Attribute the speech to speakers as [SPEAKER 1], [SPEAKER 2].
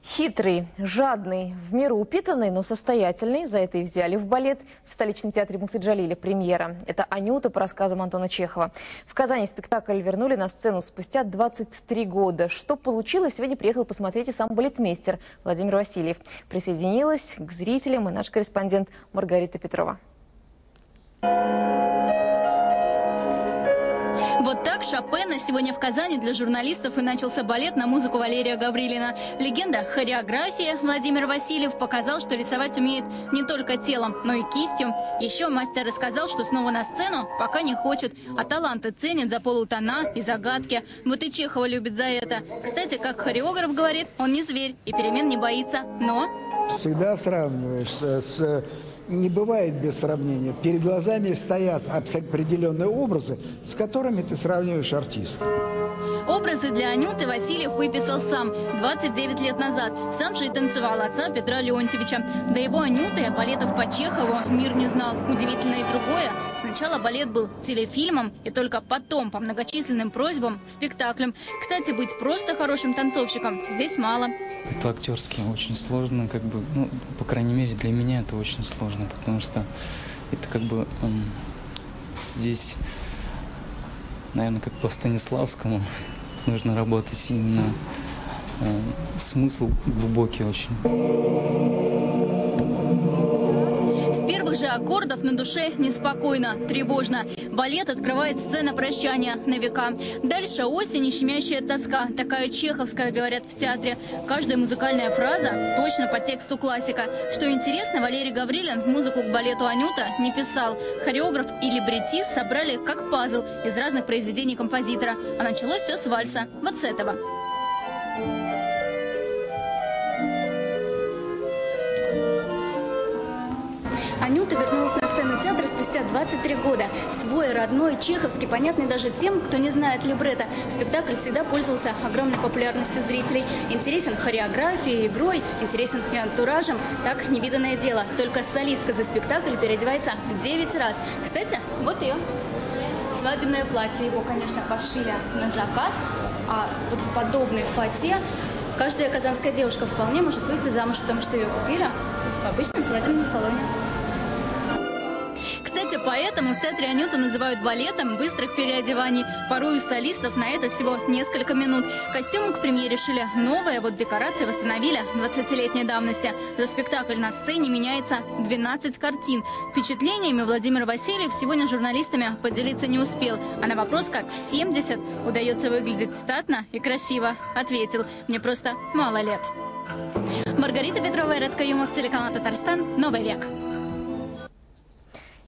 [SPEAKER 1] Хитрый, жадный, в меру упитанный, но состоятельный. За это и взяли в балет. В столичном театре Мусы-Джалиля премьера. Это «Анюта» по рассказам Антона Чехова. В Казани спектакль вернули на сцену спустя 23 года. Что получилось, сегодня приехал посмотреть и сам балетмейстер Владимир Васильев. Присоединилась к зрителям и наш корреспондент Маргарита Петрова.
[SPEAKER 2] Вот так Шопена сегодня в Казани для журналистов и начался балет на музыку Валерия Гаврилина. Легенда хореографии Владимир Васильев показал, что рисовать умеет не только телом, но и кистью. Еще мастер рассказал, что снова на сцену пока не хочет, а таланты ценит за полутона и загадки. Вот и Чехова любит за это. Кстати, как хореограф говорит, он не зверь и перемен не боится, но...
[SPEAKER 3] Всегда сравниваешь не бывает без сравнения. Перед глазами стоят определенные образы, с которыми ты сравниваешь артиста.
[SPEAKER 2] Образы для Анюты Васильев выписал сам 29 лет назад. Сам же и танцевал отца Петра Леонтьевича. До его Анюты балетов по Чехову мир не знал. Удивительно и другое. Сначала балет был телефильмом, и только потом, по многочисленным просьбам, спектаклем. Кстати, быть просто хорошим танцовщиком здесь мало.
[SPEAKER 4] Это актерски очень сложно, по крайней мере для меня это очень сложно, потому что это здесь, наверное, как по Станиславскому нужно работать именно смысл глубокий очень.
[SPEAKER 2] С первых же аккордов на душе неспокойно, тревожно. Балет открывает сцена прощания на века. Дальше осень и щемящая тоска. Такая чеховская, говорят в театре. Каждая музыкальная фраза точно по тексту классика. Что интересно, Валерий Гаврилин музыку к балету «Анюта» не писал. Хореограф и либретист собрали как пазл из разных произведений композитора. А началось все с вальса. Вот с этого. Анюта вернулась на сцену театра спустя 23 года. Свой, родной, чеховский, понятный даже тем, кто не знает либретто. Спектакль всегда пользовался огромной популярностью зрителей. Интересен хореографией, игрой, интересен и антуражем. Так невиданное дело. Только солистка за спектакль переодевается 9 раз. Кстати, вот ее свадебное платье. Его, конечно, пошили на заказ. А вот в подобной фате каждая казанская девушка вполне может выйти замуж, потому что ее купили в обычном свадебном салоне. Кстати, поэтому в театре Анюту называют балетом быстрых переодеваний. Порой у солистов на это всего несколько минут. Костюмы к премьере шили новые, а вот декорации восстановили 20-летней давности. За спектакль на сцене меняется 12 картин. Впечатлениями Владимир Васильев сегодня с журналистами поделиться не успел. А на вопрос, как в 70 удается выглядеть статно и красиво, ответил: мне просто мало лет. Маргарита Петрова, Редка Юмов, телеканал Татарстан, Новый век.